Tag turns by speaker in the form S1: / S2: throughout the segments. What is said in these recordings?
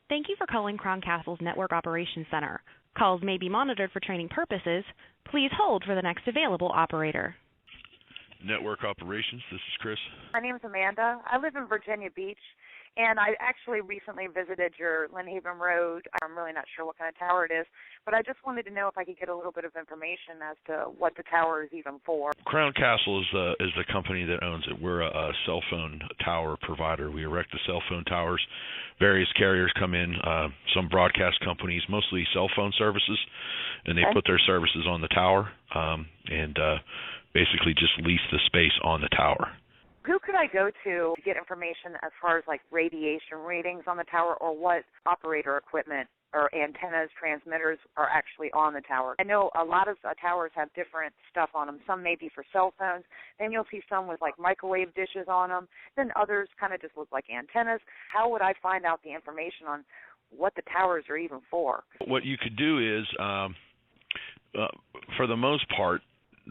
S1: Thank you for calling Crown Castle's Network Operations Center. Calls may be monitored for training purposes. Please hold for the next available operator.
S2: Network Operations, this is Chris.
S3: My name is Amanda. I live in Virginia Beach, and I actually recently visited your Lynn Haven Road. I'm really not sure what kind of tower it is, but I just wanted to know if I could get a little bit of information as to what the tower is even for.
S2: Crown Castle is the company that owns it. We're a cell phone tower provider. We erect the cell phone towers. Various carriers come in, some broadcast companies, mostly cell phone services, and they put their services on the tower and basically just lease the space on the tower.
S3: Who could I go to get information as far as like radiation readings on the tower, or what operator equipment or antennas, transmitters are actually on the tower? I know a lot of towers have different stuff on them. Some may be for cell phones. Then you'll see some with like microwave dishes on them. Then others kind of just look like antennas. How would I find out the information on what the towers are even for?
S2: What you could do is, for the most part,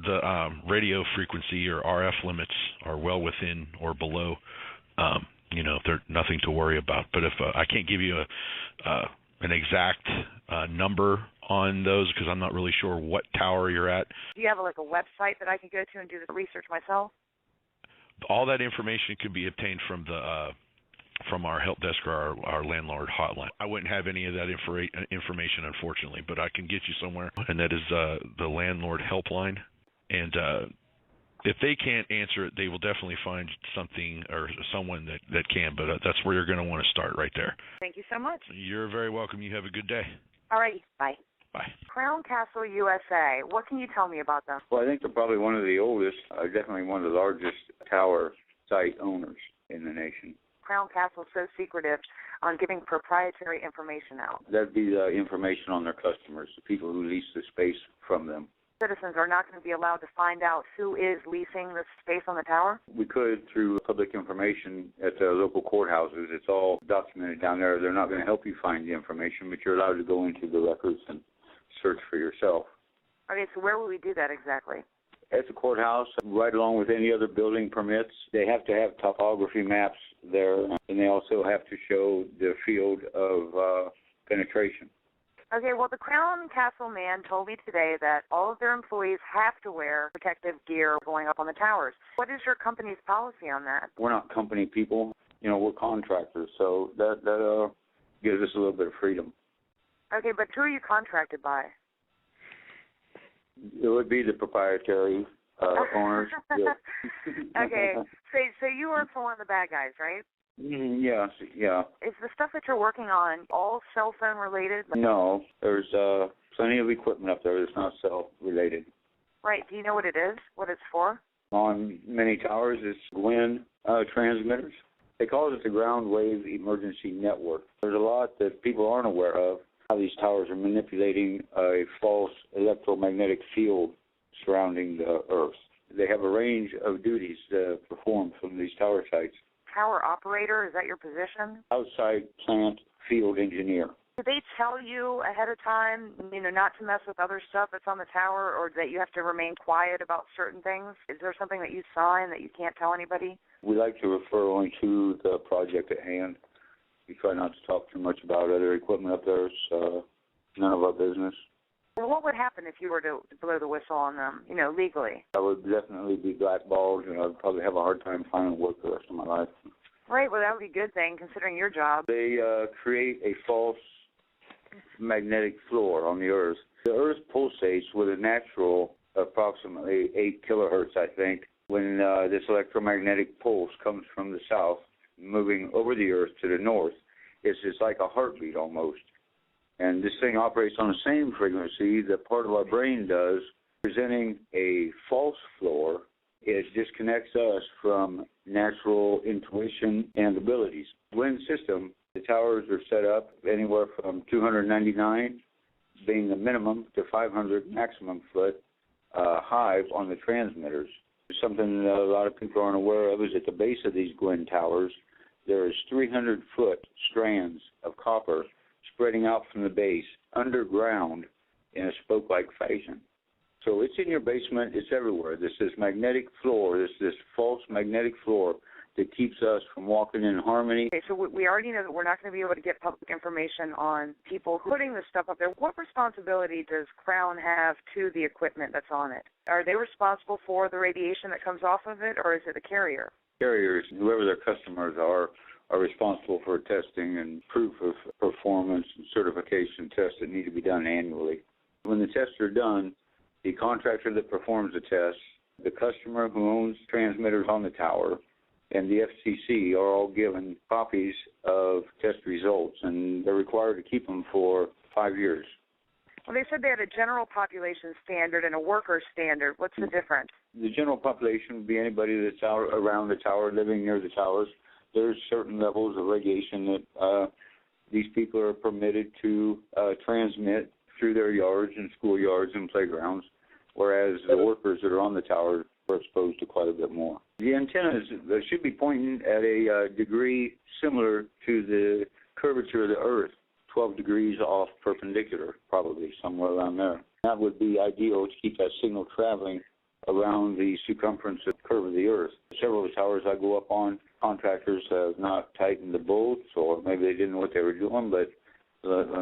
S2: the radio frequency or RF limits are well within or below. They're nothing to worry about. But if I can't give you an exact number on those because I'm not really sure what tower you're at.
S3: Do you have like a website that I could go to and do the research myself?
S2: All that information could be obtained from the from our help desk or our landlord hotline. I wouldn't have any of that information, unfortunately, but I can get you somewhere, and that is the landlord helpline. And if they can't answer it, they will definitely find something or someone that can, but that's where you're going to want to start right there.
S3: Thank you so much.
S2: You're very welcome. You have a good day.
S3: All right. Bye.
S2: Bye.
S3: Crown Castle USA. What can you tell me about them?
S4: Well, I think they're probably one of the oldest, definitely one of the largest tower site owners in the nation.
S3: Crown Castle is so secretive on giving proprietary information out.
S4: That'd be the information on their customers, the people who lease the space from them.
S3: Citizens are not going to be allowed to find out who is leasing the space on the tower?
S4: We could through public information at the local courthouses. It's all documented down there. They're not going to help you find the information, but you're allowed to go into the records and search for yourself.
S3: Okay, so where will we do that exactly?
S4: At the courthouse, right along with any other building permits. They have to have topography maps there, and they also have to show the field of penetration.
S3: Okay, well, the Crown Castle man told me today that all of their employees have to wear protective gear going up on the towers. What is your company's policy on that?
S4: We're not company people. We're contractors, so that gives us a little bit of freedom.
S3: Okay, but who are you contracted by?
S4: It would be the proprietary owners.
S3: Okay, so you work for one of the bad guys, right?
S4: Yes, yeah.
S3: Is the stuff that you're working on all cell phone related?
S4: No, there's plenty of equipment up there that's not cell related.
S3: Right. Do you know what it is? What it's for?
S4: On many towers, it's WIN transmitters. They call it the ground wave emergency network. There's a lot that people aren't aware of, how these towers are manipulating a false electromagnetic field surrounding the Earth. They have a range of duties to perform from these tower sites.
S3: Tower operator, is that your position?
S4: Outside plant field engineer.
S3: Do they tell you ahead of time, not to mess with other stuff that's on the tower, or that you have to remain quiet about certain things? Is there something that you sign that you can't tell anybody?
S4: We like to refer only to the project at hand. We try not to talk too much about other equipment up there. It's none of our business.
S3: Well, what would happen if you were to blow the whistle on them, legally?
S4: I would definitely be blackballed, and I'd probably have a hard time finding work the rest of my life.
S3: Right, well, that would be a good thing, considering your job.
S4: They create a false magnetic floor on the Earth. The Earth pulsates with a natural approximately 8 kilohertz, I think, when this electromagnetic pulse comes from the south, moving over the Earth to the north. It's just like a heartbeat almost. And this thing operates on the same frequency that part of our brain does. Presenting a false floor, it disconnects us from natural intuition and abilities. WIN system, the towers are set up anywhere from 299 being the minimum to 500 maximum foot high on the transmitters. Something that a lot of people aren't aware of is at the base of these WIN towers, there is 300-foot strands of copper spreading out from the base underground in a spoke-like fashion. So it's in your basement. It's everywhere. This magnetic floor, this false magnetic floor that keeps us from walking in harmony.
S3: Okay, so we already know that we're not going to be able to get public information on people putting this stuff up there. What responsibility does Crown have to the equipment that's on it? Are they responsible for the radiation that comes off of it, or is it the carrier?
S4: Carriers, whoever their customers are responsible for testing and proof of performance and certification tests that need to be done annually. When the tests are done, the contractor that performs the tests, the customer who owns transmitters on the tower, and the FCC are all given copies of test results, and they're required to keep them for 5 years.
S3: Well, they said they had a general population standard and a worker standard. What's the difference?
S4: The general population would be anybody that's out around the tower, living near the towers. There's certain levels of radiation that these people are permitted to transmit through their yards and schoolyards and playgrounds, whereas the workers that are on the tower are exposed to quite a bit more. The antennas should be pointing at a degree similar to the curvature of the Earth, 12 degrees off perpendicular, probably somewhere around there. That would be ideal to keep that signal traveling around the circumference of the curve of the Earth. Several of the towers I go up on, contractors have not tightened the bolts, or maybe they didn't know what they were doing, but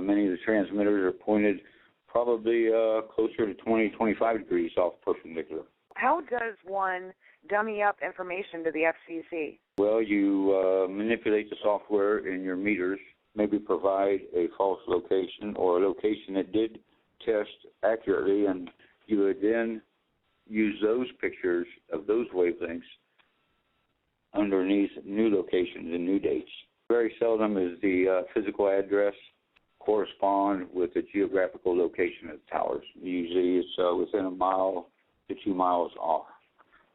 S4: many of the transmitters are pointed probably closer to 20, 25 degrees off perpendicular.
S3: How does one dummy up information to the FCC?
S4: Well, you manipulate the software in your meters, maybe provide a false location or a location that did test accurately, and you would then use those pictures of those wavelengths underneath new locations and new dates. Very seldom is the physical address correspond with the geographical location of the towers. Usually it's within a mile to 2 miles off.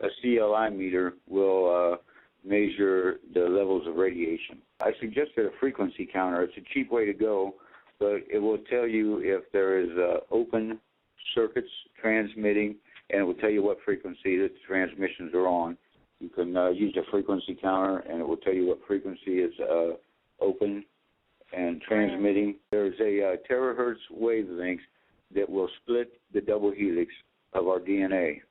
S4: A CLI meter will measure the levels of radiation. I suggested a frequency counter. It's a cheap way to go, but it will tell you if there is open circuits transmitting, and it will tell you what frequency that the transmissions are on. You can use a frequency counter, and it will tell you what frequency is open and transmitting. There's a terahertz wavelength that will split the double helix of our DNA.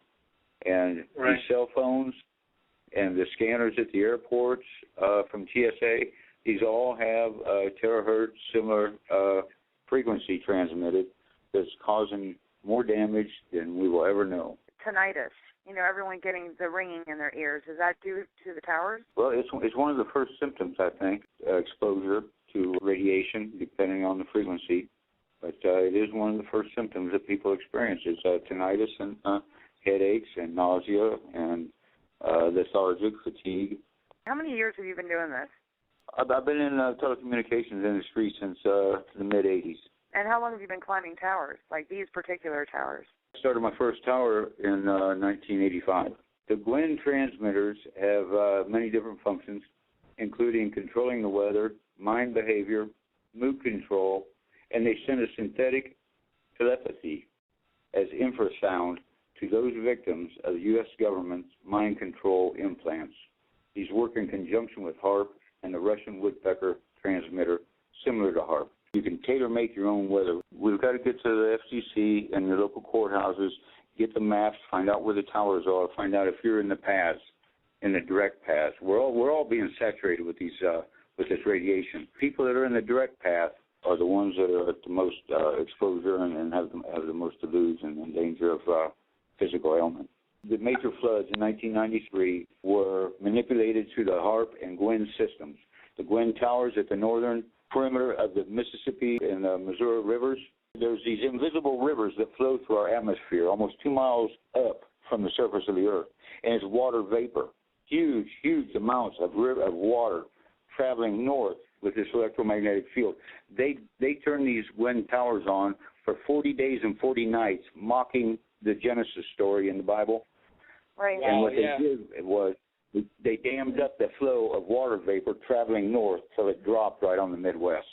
S4: And these cell phones and the scanners at the airports from TSA, these all have terahertz similar frequency transmitted that's causing more damage than we will ever know.
S3: Tinnitus. You know, everyone getting the ringing in their ears. Is that due to the towers?
S4: Well, it's one of the first symptoms, I think, exposure to radiation, depending on the frequency. But it is one of the first symptoms that people experience. It's tinnitus and headaches and nausea and lethargic, fatigue.
S3: How many years have you been doing this?
S4: I've been in the telecommunications industry since the mid-'80s.
S3: And how long have you been climbing towers, like these particular towers?
S4: I started my first tower in 1985. The Gwen transmitters have many different functions, including controlling the weather, mind behavior, mood control, and they send a synthetic telepathy as infrasound to those victims of the U.S. government's mind control implants. These work in conjunction with HARP and the Russian woodpecker transmitter, similar to HARP. You can tailor-make your own weather. We've got to get to the FCC and your local courthouses, get the maps, find out where the towers are, find out if you're in the paths, in the direct paths. We're all being saturated with these with this radiation. People that are in the direct path are the ones that are at the most exposure and have the most to lose and in danger of physical ailment. The major floods in 1993 were manipulated through the HARP and Gwen systems. The Gwen towers at the northern perimeter of the Mississippi and the Missouri rivers. There's these invisible rivers that flow through our atmosphere almost 2 miles up from the surface of the earth, and it's water vapor. Huge amounts of water traveling north with this electromagnetic field. They turn these Gwen towers on for 40 days and 40 nights, mocking the Genesis story in the Bible.
S3: Right.
S4: And what they did was they dammed up the flow of water vapor traveling north till it dropped right on the Midwest.